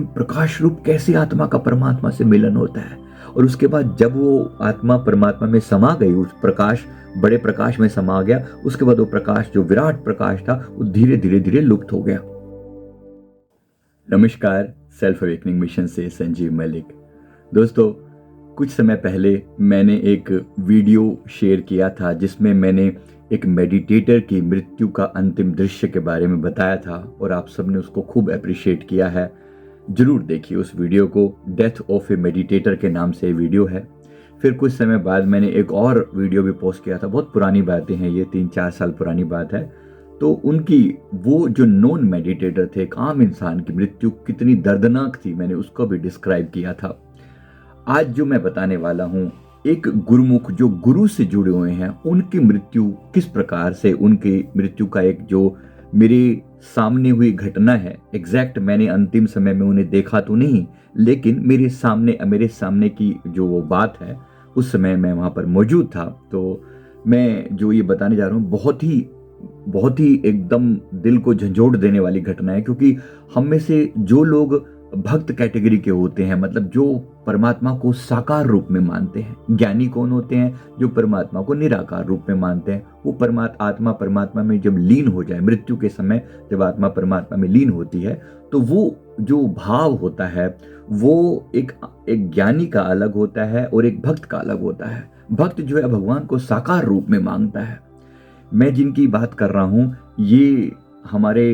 प्रकाश रूप कैसे आत्मा का परमात्मा से मिलन होता है। और उसके बाद जब वो आत्मा परमात्मा में समा गई, उस प्रकाश बड़े प्रकाश में समा गया, उसके बाद वो प्रकाश जो विराट प्रकाश था वो धीरे धीरे धीरे लुप्त हो गया। नमस्कार, सेल्फ अवेकनिंग मिशन से संजीव मलिक। दोस्तों, कुछ समय पहले मैंने एक वीडियो शेयर किया था जिसमें मैंने एक मेडिटेटर की मृत्यु का अंतिम दृश्य के बारे में बताया था और आप सबने उसको खूब अप्रिशिएट किया है। जरूर देखिए उस वीडियो को। डेथ ऑफ ए मेडिटेटर के नाम से वीडियो है। फिर कुछ समय बाद मैंने एक और वीडियो भी पोस्ट किया था। बहुत पुरानी बातें हैं, ये 3-4 साल पुरानी बात है। तो उनकी वो जो नॉन मेडिटेटर थे, एक आम इंसान की मृत्यु कितनी दर्दनाक थी, मैंने उसको भी डिस्क्राइब किया था। आज जो मैं बताने वाला हूँ, एक गुरुमुख जो गुरु से जुड़े हुए हैं, उनकी मृत्यु किस प्रकार से, उनकी मृत्यु का एक जो मेरे सामने हुई घटना है। एग्जैक्ट मैंने अंतिम समय में उन्हें देखा तो नहीं, लेकिन मेरे सामने की जो वो बात है, उस समय मैं वहाँ पर मौजूद था। तो मैं जो ये बताने जा रहा हूँ बहुत ही एकदम दिल को झंझोड़ देने वाली घटना है, क्योंकि हम में से जो लोग भक्त कैटेगरी के होते हैं, मतलब जो परमात्मा को साकार रूप में मानते हैं। ज्ञानी कौन होते हैं? जो परमात्मा को निराकार रूप में मानते हैं। वो आत्मा परमात्मा में जब लीन हो जाए, मृत्यु के समय जब आत्मा परमात्मा में लीन होती है, तो वो जो भाव होता है वो एक ज्ञानी का अलग होता है और एक भक्त का अलग होता है। भक्त जो है भगवान को साकार रूप में मांगता है। मैं जिनकी बात कर रहा हूँ, ये हमारे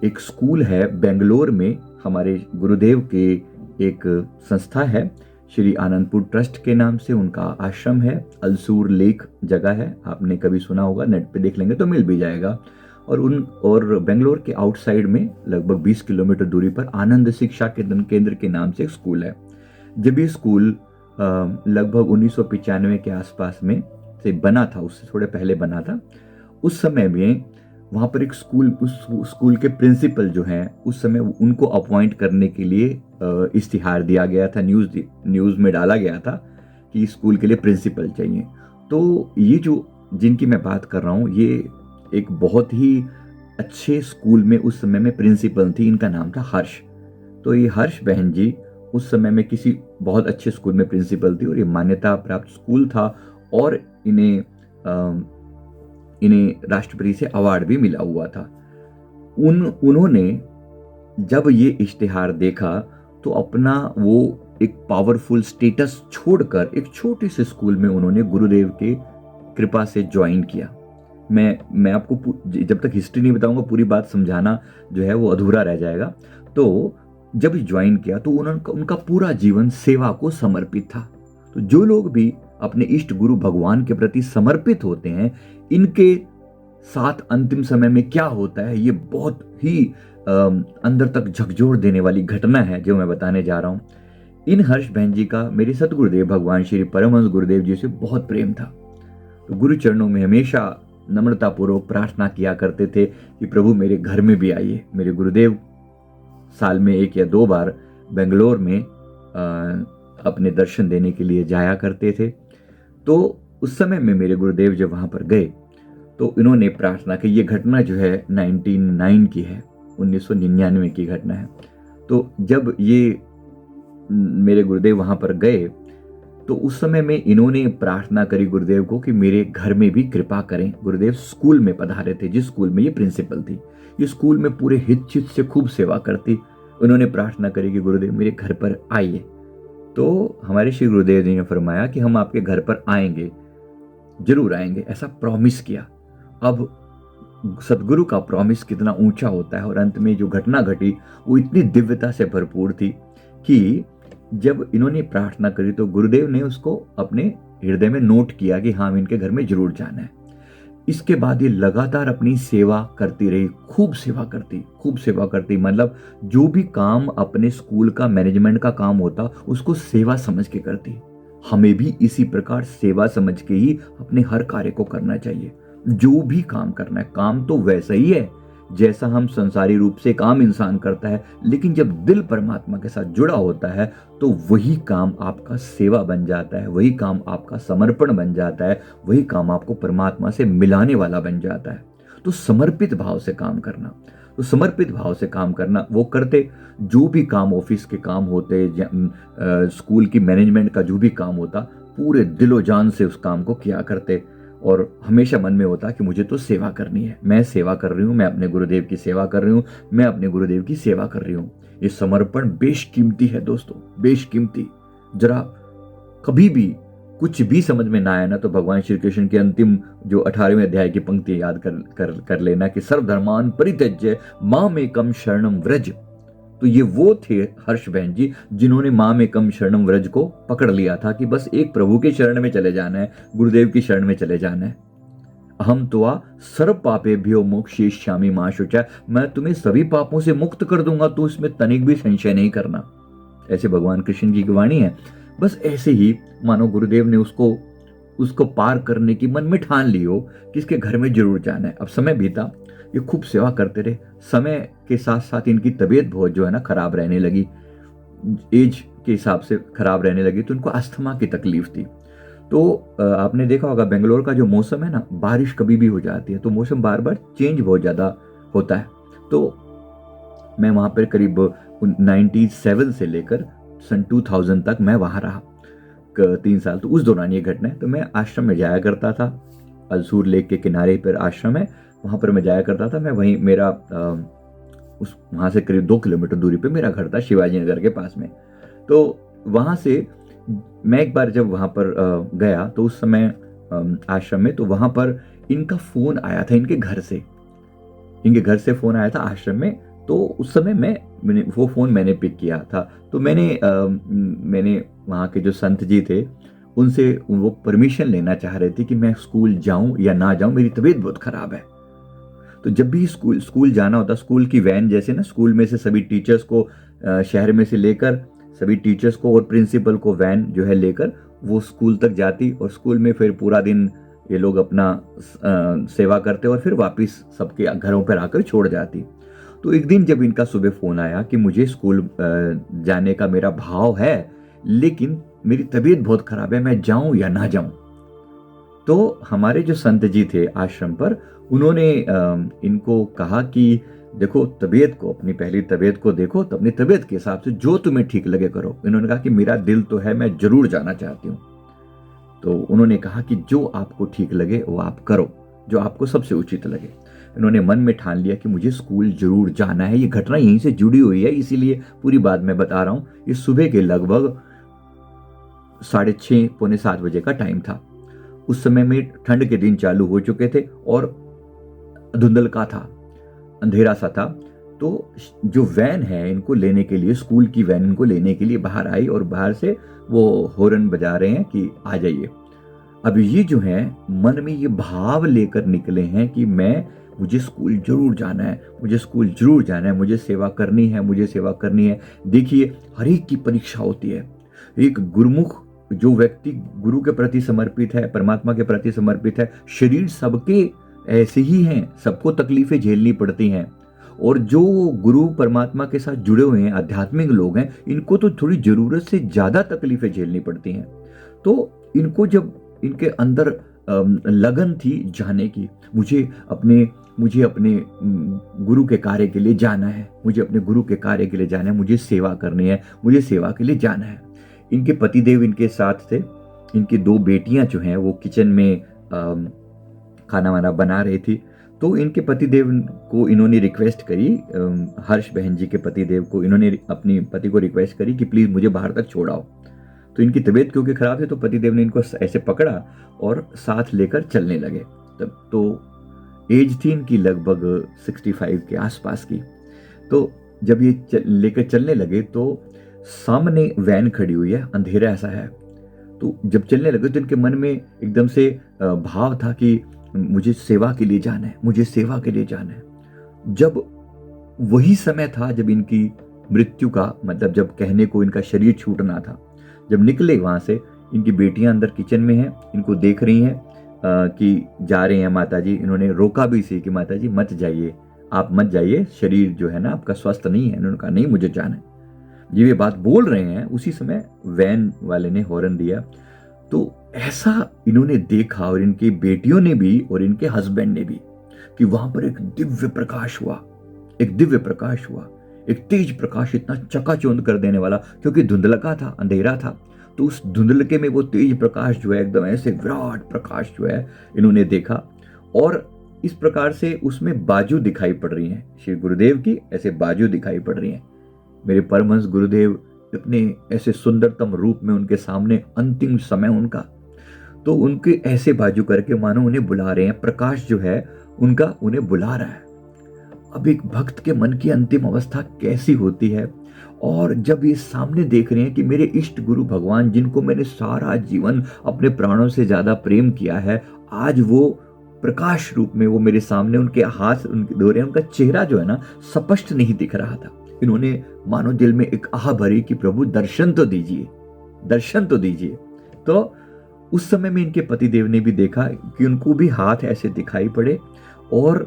एक स्कूल है बेंगलोर में, हमारे गुरुदेव के एक संस्था है, श्री आनंदपुर ट्रस्ट के नाम से उनका आश्रम है। अलसूर लेक जगह है, आपने कभी सुना होगा, नेट पे देख लेंगे तो मिल भी जाएगा। और बेंगलोर के आउटसाइड में लगभग 20 किलोमीटर दूरी पर आनंद शिक्षा केंद्र के नाम से एक स्कूल है। जब ये स्कूल लगभग 1995 के आसपास में से बना था, उससे थोड़े पहले बना था, उस समय में वहाँ पर एक स्कूल के प्रिंसिपल जो हैं, उस समय उनको अपॉइंट करने के लिए इश्तिहार दिया गया था, न्यूज़ में डाला गया था कि स्कूल के लिए प्रिंसिपल चाहिए। तो ये जो जिनकी मैं बात कर रहा हूँ, ये एक बहुत ही अच्छे स्कूल में उस समय में प्रिंसिपल थी। इनका नाम था हर्ष। तो ये हर्ष बहन जी उस समय में किसी बहुत अच्छे स्कूल में प्रिंसिपल थी और ये मान्यता प्राप्त स्कूल था और इन्हें राष्ट्रपति से अवार्ड भी मिला हुआ था। उन्होंने जब ये इश्तिहार देखा तो अपना वो एक पावरफुल स्टेटस छोड़कर एक छोटे से स्कूल में उन्होंने गुरुदेव के कृपा से ज्वाइन किया। मैं आपको जब तक हिस्ट्री नहीं बताऊंगा, पूरी बात समझाना जो है वो अधूरा रह जाएगा। तो जब ज्वाइन किया तो उनका पूरा जीवन सेवा को समर्पित था। तो जो लोग भी अपने इष्ट गुरु भगवान के प्रति समर्पित होते हैं, इनके साथ अंतिम समय में क्या होता है, ये बहुत ही अंदर तक झकझोर देने वाली घटना है जो मैं बताने जा रहा हूं। इन हर्ष बहन जी का मेरे सतगुरुदेव भगवान श्री परमहंस गुरुदेव जी से बहुत प्रेम था। तो गुरु चरणों में हमेशा नम्रतापूर्वक प्रार्थना किया करते थे कि प्रभु मेरे घर में भी आइए। मेरे गुरुदेव साल में 1 या 2 बार बेंगलोर में अपने दर्शन देने के लिए जाया करते थे। तो उस समय में मेरे गुरुदेव जब वहां पर गए तो इन्होंने प्रार्थना की। ये घटना जो है 1999 की है, 1999 की घटना है। तो जब ये मेरे गुरुदेव वहां पर गए तो उस समय में इन्होंने प्रार्थना करी गुरुदेव को कि मेरे घर में भी कृपा करें। गुरुदेव स्कूल में पधारे थे, जिस स्कूल में ये प्रिंसिपल थी। ये स्कूल में पूरे हित चित से खूब सेवा करती। उन्होंने प्रार्थना करी कि गुरुदेव मेरे घर पर आइए। तो हमारे श्री गुरुदेव जी ने फरमाया कि हम आपके घर पर आएंगे, जरूर आएंगे, ऐसा प्रॉमिस किया। अब सदगुरु का प्रॉमिस कितना ऊंचा होता है। और अंत में जो घटना घटी वो इतनी दिव्यता से भरपूर थी कि जब इन्होंने प्रार्थना करी तो गुरुदेव ने उसको अपने हृदय में नोट किया कि हाँ, इनके घर में जरूर जाना है। इसके बाद ये लगातार अपनी सेवा करती रही, खूब सेवा करती। मतलब जो भी काम अपने स्कूल का मैनेजमेंट का काम होता उसको सेवा समझ के करती। हमें भी इसी प्रकार सेवा समझ के ही अपने हर कार्य को करना चाहिए। जो भी काम करना है, काम तो वैसा ही है जैसा हम संसारी रूप से एक आम इंसान करता है, लेकिन जब दिल परमात्मा के साथ जुड़ा होता है तो वही काम आपका सेवा बन जाता है, वही काम आपका समर्पण बन जाता है, वही काम आपको परमात्मा से मिलाने वाला बन जाता है। तो समर्पित भाव से काम करना। तो समर्पित भाव से काम करना, वो करते। जो भी काम ऑफिस के काम होते, स्कूल की मैनेजमेंट का जो भी काम होता, पूरे दिलो जान से उस काम को किया करते। और हमेशा मन में होता कि मुझे तो सेवा करनी है, मैं सेवा कर रही हूँ, मैं अपने गुरुदेव की सेवा कर रही हूँ, मैं अपने गुरुदेव की सेवा कर रही हूँ। ये समर्पण बेशकीमती है दोस्तों, बेशकीमती। जरा कभी भी कुछ भी समझ में ना आए ना, तो भगवान श्री कृष्ण के अंतिम जो 18वें अध्याय की पंक्ति याद कर लेना कि सर्वधर्मान परित्यज्य मामेकम शरणम व्रज। तो ये वो थे हर्ष बहन जी जिन्होंने मामेकम शरणम व्रज को पकड़ लिया था कि बस एक प्रभु के शरण में चले जाना है, गुरुदेव की शरण में चले जाना है। अहम त्वा सर्व पापेभ्यो मोक्षयिष्यामि मा शुचा, मैं तुम्हें सभी पापों से मुक्त कर दूंगा, तो इसमें तनिक भी संशय नहीं करना। ऐसे भगवान कृष्ण जी की वाणी है। बस ऐसे ही मानो गुरुदेव ने उसको पार करने की मन में ठान ली हो कि इसके घर में जरूर जाना है। अब समय बीता, ये खूब सेवा करते रहे। समय के साथ साथ इनकी तबीयत बहुत जो है ना खराब रहने लगी, एज के हिसाब से खराब रहने लगी। तो इनको अस्थमा की तकलीफ थी। तो आपने देखा होगा बेंगलोर का जो मौसम है ना, बारिश कभी भी हो जाती है, तो मौसम बार बार चेंज बहुत ज़्यादा होता है। तो मैं वहाँ पर करीब 97 से लेकर सन 2000 तक मैं वहाँ रहा 3 साल। तो उस दौरान ये घटना है। तो मैं आश्रम में जाया करता था, अलसूर लेक के किनारे पर आश्रम है, वहाँ पर मैं जाया करता था। मैं वहीं मेरा वहाँ से करीब 2 किलोमीटर दूरी पे मेरा घर था, शिवाजी नगर के पास में। तो वहाँ से मैं एक बार जब वहाँ पर गया, तो उस समय आश्रम में, तो वहाँ पर इनका फ़ोन आया था, इनके घर से फ़ोन आया था आश्रम में। तो उस समय मैंने वो फ़ोन मैंने पिक किया था। तो मैंने वहाँ के जो संत जी थे उनसे वो परमिशन लेना चाह रहे थे कि मैं स्कूल जाऊं या ना जाऊं, मेरी तबीयत बहुत ख़राब है। तो जब भी स्कूल जाना होता, स्कूल की वैन जैसे ना, स्कूल में से सभी टीचर्स को शहर में से लेकर, सभी टीचर्स को और प्रिंसिपल को वैन जो है लेकर वो स्कूल तक जाती, और स्कूल में फिर पूरा दिन ये लोग अपना सेवा करते और फिर वापस सबके घरों पर आकर छोड़ जाती। तो एक दिन जब इनका सुबह फ़ोन आया कि मुझे स्कूल जाने का मेरा भाव है, लेकिन मेरी तबीयत बहुत ख़राब है, मैं जाऊं या ना जाऊं। तो हमारे जो संत जी थे आश्रम पर, उन्होंने इनको कहा कि देखो, अपनी पहली तबीयत को देखो, तो अपनी तबीयत के हिसाब से जो तुम्हें ठीक लगे करो। इन्होंने कहा कि मेरा दिल तो है, मैं जरूर जाना चाहती हूँ। तो उन्होंने कहा कि जो आपको ठीक लगे वो आप करो, जो आपको सबसे उचित लगे। इन्होंने मन में ठान लिया कि मुझे स्कूल जरूर जाना है। ये घटना यहीं से जुड़ी हुई है, इसीलिए पूरी बात मैं बता रहा हूँ। ये सुबह के लगभग 6:30 पौने 7 बजे का टाइम था। उस समय में ठंड के दिन चालू हो चुके थे और धुंधलका था, अंधेरा सा था। तो जो वैन है इनको लेने के लिए, स्कूल की वैन इनको लेने के लिए बाहर आई, और बाहर से वो हॉर्न बजा रहे हैं कि आ जाइए। अब ये जो है मन में ये भाव लेकर निकले हैं कि मुझे स्कूल जरूर जाना है, मुझे स्कूल जरूर जाना है, मुझे सेवा करनी है, मुझे सेवा करनी है। देखिए, हर एक की परीक्षा होती है। एक गुरुमुख जो व्यक्ति गुरु के प्रति समर्पित है, परमात्मा के प्रति समर्पित है, शरीर सबके ऐसे ही हैं, सबको तकलीफें झेलनी पड़ती हैं। और जो गुरु परमात्मा के साथ जुड़े हुए हैं, आध्यात्मिक लोग हैं, इनको तो थोड़ी जरूरत से ज्यादा तकलीफें झेलनी पड़ती हैं। तो इनको जब इनके अंदर लगन थी जाने की, मुझे अपने गुरु के कार्य के लिए जाना है, मुझे अपने गुरु के कार्य के लिए जाना है, मुझे सेवा करनी है, मुझे सेवा के लिए जाना है। इनके पतिदेव इनके साथ थे। इनकी 2 बेटियां जो हैं वो किचन में खाना वाना बना रही थी। तो इनके पतिदेव को इन्होंने रिक्वेस्ट करी, हर्ष बहन जी के पतिदेव को इन्होंने अपनी पति को रिक्वेस्ट करी कि प्लीज़ मुझे बाहर तक छोड़ाओ। तो इनकी तबीयत क्योंकि ख़राब थी, तो पतिदेव ने इनको ऐसे पकड़ा और साथ लेकर चलने लगे। तब तो एज थी इनकी लगभग 65 के आसपास की। तो जब ये लेकर चलने लगे, तो सामने वैन खड़ी हुई है, अंधेरा ऐसा है। तो जब चलने लगे तो इनके मन में एकदम से भाव था कि मुझे सेवा के लिए जाना है, मुझे सेवा के लिए जाना है। जब वही समय था जब इनकी मृत्यु का, मतलब जब कहने को इनका शरीर छूटना था, जब निकले वहां से, इनकी बेटियां अंदर किचन में हैं, इनको देख रही हैं कि जा रहे हैं माता जी। इन्होंने रोका भी सी कि माता जी मत जाइए, आप मत जाइए, शरीर जो है ना आपका स्वस्थ नहीं है। इन्होंने कहा नहीं, मुझे जाना है। ये बात बोल रहे हैं, उसी समय वैन वाले ने हॉर्न दिया। तो ऐसा इन्होंने देखा, और इनकी बेटियों ने भी और इनके हस्बैंड ने भी, कि वहां पर एक दिव्य प्रकाश हुआ, एक दिव्य प्रकाश हुआ, एक तेज प्रकाश, इतना चकाचौंध कर देने वाला, क्योंकि धुंधलका था, अंधेरा था। तो उस धुंधलके में वो तेज प्रकाश जो है, एकदम ऐसे विराट प्रकाश जो है इन्होंने देखा। और इस प्रकार से उसमें बाजू दिखाई पड़ रही हैं, श्री गुरुदेव की ऐसे बाजू दिखाई पड़ रही हैं। मेरे परमहंस गुरुदेव इतने ऐसे सुंदरतम रूप में उनके सामने, अंतिम समय उनका, तो उनके ऐसे बाजू करके मानो उन्हें बुला रहे हैं, प्रकाश जो है उनका उन्हें बुला रहा है। अब एक भक्त के मन की अंतिम अवस्था कैसी होती है, और जब ये सामने देख रहे हैं कि मेरे इष्ट गुरु भगवान, जिनको मैंने सारा जीवन अपने प्राणों से ज्यादा प्रेम किया है, आज वो प्रकाश रूप में वो मेरे सामने, उनके हाथ उनके दो रहे हैं, उनका चेहरा जो है ना स्पष्ट नहीं दिख रहा था। इन्होंने मानो दिल में एक आह भरी कि प्रभु दर्शन तो दीजिए, दर्शन तो दीजिए। तो उस समय में इनके पतिदेव ने भी देखा कि उनको भी हाथ ऐसे दिखाई पड़े, और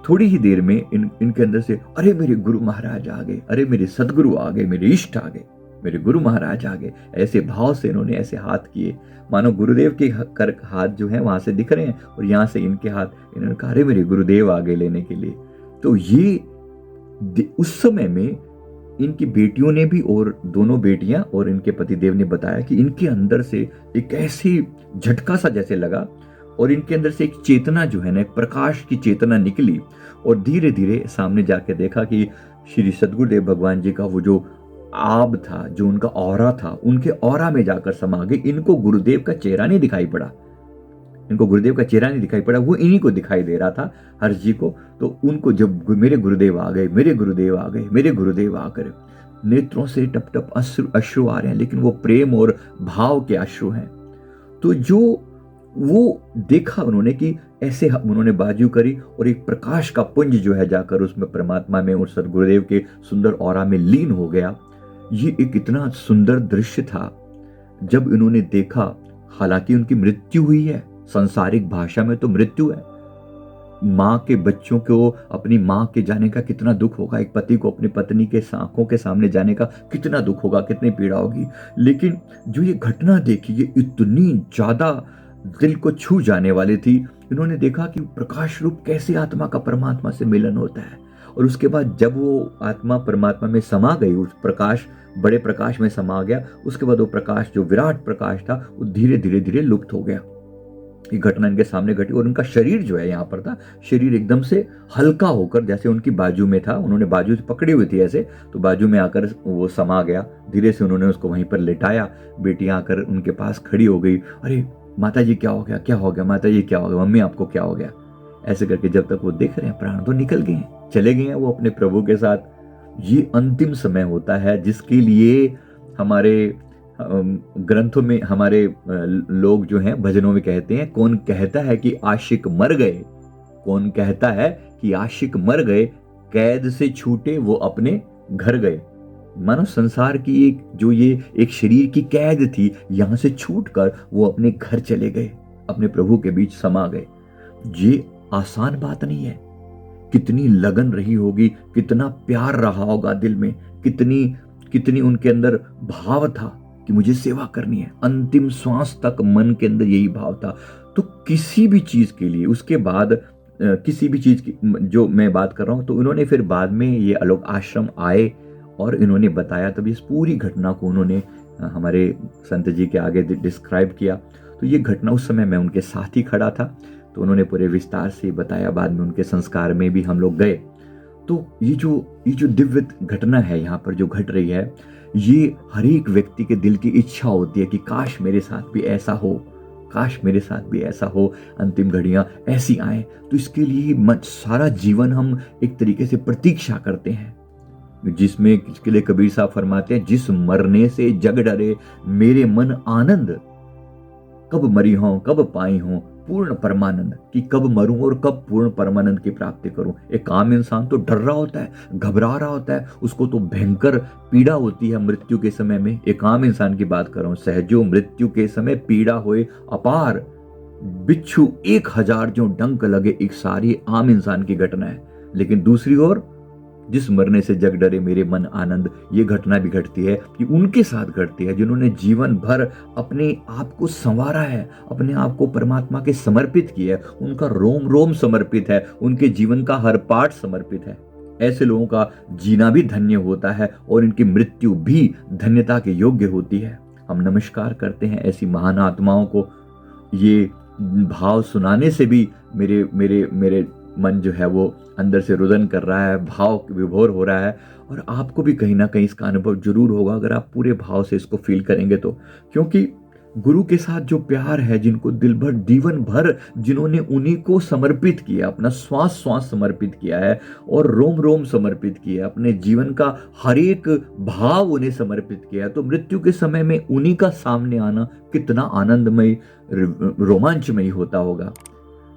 थोड़ी ही देर में इनके अंदर से, अरे मेरे गुरु महाराज आ गए, अरे मेरे सदगुरु आ गए, मेरे इष्ट आ गए, मेरे गुरु महाराज आ गए। ऐसे भाव से इन्होंने ऐसे हाथ किए, मानो गुरुदेव के कर हाथ जो है वहां से दिख रहे हैं, और यहां से इनके हाथ, इन्होंने कहा अरे मेरे गुरुदेव आ गए लेने के लिए। तो ये उस समय में इनकी बेटियों ने भी, और दोनों बेटियां और इनके पतिदेव ने बताया कि इनके अंदर से एक ऐसी झटका सा जैसे लगा, और इनके अंदर से एक चेतना जो है ना, एक प्रकाश की चेतना निकली, और धीरे धीरे सामने जाके देखा कि श्री सदगुरुदेव भगवान जी का वो जो आब था, जो उनका ऑरा था, उनके ऑरा में जाकर समा गए। इनको गुरुदेव का चेहरा नहीं दिखाई पड़ा, इनको गुरुदेव का चेहरा नहीं दिखाई पड़ा, वो इन्हीं को दिखाई दे रहा था, हर्ष जी को। तो उनको जब मेरे गुरुदेव आ गए, मेरे गुरुदेव आ गए, मेरे गुरुदेव आकर, नेत्रों से टप टप अश्रु आ रहे हैं, लेकिन वो प्रेम और भाव के अश्रु हैं। तो जो वो देखा उन्होंने कि ऐसे उन्होंने बाजू करी, और एक प्रकाश का पुंज जो है जाकर उसमें परमात्मा में और सदगुरुदेव के सुंदर ऑरा में लीन हो गया। ये एक इतना सुंदर दृश्य था जब इन्होंने देखा। हालांकि उनकी मृत्यु हुई है, सांसारिक भाषा में तो मृत्यु है। माँ के बच्चों को, अपनी माँ के जाने का कितना दुख होगा, एक पति को अपनी पत्नी के आंखों के सामने जाने का कितना दुख होगा, कितनी पीड़ा होगी। लेकिन जो ये घटना देखी, ये इतनी ज्यादा दिल को छू जाने वाली थी। इन्होंने देखा कि प्रकाश रूप कैसे आत्मा का परमात्मा से मिलन होता है, और उसके बाद जब वो आत्मा परमात्मा में समा गई, उस प्रकाश बड़े प्रकाश में समा गया, उसके बाद वो प्रकाश जो विराट प्रकाश था वो धीरे धीरे धीरे लुप्त हो गया। ये घटना इनके सामने घटी, और उनका शरीर जो है यहाँ पर था, शरीर एकदम से हल्का होकर, जैसे उनकी बाजू में था, उन्होंने बाजू से पकड़ी हुई थी ऐसे, तो बाजू में आकर वो समा गया। धीरे से उन्होंने उसको वहीं पर लेटाया। बेटियां आकर उनके पास खड़ी हो गई, अरे माता जी क्या हो गया, क्या हो गया, माता जी क्या हो गया, मम्मी आपको क्या हो गया, ऐसे करके जब तक वो देख रहे हैं, प्राण तो निकल गए हैं, चले गए हैं वो अपने प्रभु के साथ। ये अंतिम समय होता है जिसके लिए हमारे ग्रंथों में, हमारे लोग जो हैं भजनों में कहते हैं, कौन कहता है कि आशिक मर गए, कौन कहता है कि आशिक मर गए, कैद से छूटे वो अपने घर गए। मानो संसार की एक जो ये एक शरीर की कैद थी, यहां से छूटकर वो अपने घर चले गए, अपने प्रभु के बीच समा गए। ये आसान बात नहीं है। कितनी लगन रही होगी, कितना प्यार रहा होगा दिल में, कितनी कितनी उनके अंदर भाव था कि मुझे सेवा करनी है। अंतिम श्वास तक मन के अंदर यही भाव था। तो किसी भी चीज के लिए, उसके बाद किसी भी चीज की जो मैं बात कर रहा हूं, तो उन्होंने फिर बाद में ये अलोक आश्रम आए और इन्होंने बताया, तब इस पूरी घटना को उन्होंने हमारे संत जी के आगे डिस्क्राइब किया। तो ये घटना उस समय मैं उनके साथ ही खड़ा था, तो उन्होंने पूरे विस्तार से बताया। बाद में उनके संस्कार में भी हम लोग गए। तो ये जो दिव्य घटना है यहाँ पर जो घट रही है, ये हर एक व्यक्ति के दिल की इच्छा होती है कि काश मेरे साथ भी ऐसा हो, काश मेरे साथ भी ऐसा हो, अंतिम घड़ियां ऐसी आए। तो इसके लिए सारा जीवन हम एक तरीके से प्रतीक्षा करते हैं, जिसमें इसके लिए कबीर साहब फरमाते हैं, जिस मरने से जग डरे मेरे मन आनंद, कब मरी हो कब पाई हो पूर्ण परमानंद, कि कब मरूं और कब पूर्ण परमानंद की प्राप्ति करूं। एक आम इंसान तो डर रहा होता है, घबरा रहा होता है, उसको तो भयंकर पीड़ा होती है मृत्यु के समय में। एक आम इंसान की बात कर रहा हूं, सहजो मृत्यु के समय पीड़ा होए अपार, बिच्छू 1000 जो डंक लगे, एक सारी आम इंसान की घटना है। लेकिन दूसरी ओर, जिस मरने से जग डरे मेरे मन आनंद, ये घटना भी घटती है कि उनके साथ घटती है जिन्होंने जीवन भर अपने आप को संवारा है, अपने आप को परमात्मा के समर्पित किया है, उनका रोम रोम समर्पित है, उनके जीवन का हर पार्ट समर्पित है। ऐसे लोगों का जीना भी धन्य होता है और इनकी मृत्यु भी धन्यता के योग्य होती है। हम नमस्कार करते हैं ऐसी महान आत्माओं को। ये भाव सुनाने से भी मेरे मेरे मेरे मन जो है वो अंदर से रुदन कर रहा है, भाव विभोर हो रहा है। और आपको भी कहीं ना कहीं इसका अनुभव जरूर होगा अगर आप पूरे भाव से इसको फील करेंगे तो। क्योंकि गुरु के साथ जो प्यार है, जिनको दिल भर जीवन भर जिन्होंने उन्हीं को समर्पित किया, अपना श्वास श्वास समर्पित किया है और रोम रोम समर्पित किया, अपने जीवन का हर एक भाव उन्हें समर्पित किया, तो मृत्यु के समय में उन्हीं का सामने आना कितना आनंदमय रोमांचमय होता होगा।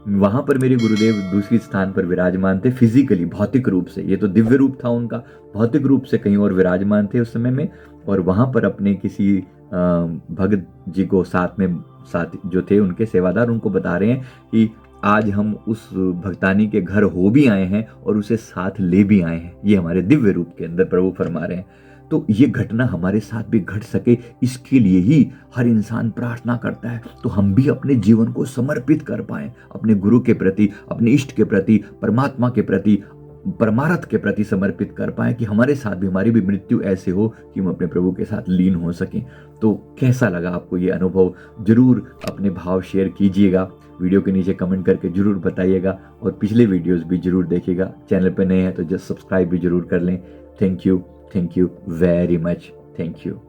वहां पर मेरे गुरुदेव दूसरी स्थान पर विराजमान थे, फिजिकली भौतिक रूप से। ये तो दिव्य रूप था उनका, भौतिक रूप से कहीं और विराजमान थे उस समय में। और वहां पर अपने किसी भगत जी को साथ जो थे उनके सेवादार, उनको बता रहे हैं कि आज हम उस भक्तानी के घर हो भी आए हैं और उसे साथ ले भी आए हैं। ये हमारे दिव्य रूप के अंदर प्रभु फरमा रहे हैं। तो ये घटना हमारे साथ भी घट सके, इसके लिए ही हर इंसान प्रार्थना करता है। तो हम भी अपने जीवन को समर्पित कर पाएं अपने गुरु के प्रति, अपने इष्ट के प्रति, परमात्मा के प्रति, परमार्थ के प्रति समर्पित कर पाए, कि हमारे साथ भी, हमारी भी मृत्यु ऐसे हो कि हम अपने प्रभु के साथ लीन हो सकें। तो कैसा लगा आपको ये अनुभव? जरूर अपने भाव शेयर कीजिएगा, वीडियो के नीचे कमेंट करके जरूर बताइएगा और पिछले वीडियोस भी जरूर देखिएगा। चैनल पर नए हैं तो जस्ट सब्सक्राइब भी जरूर कर लें। Thank you very much. Thank you.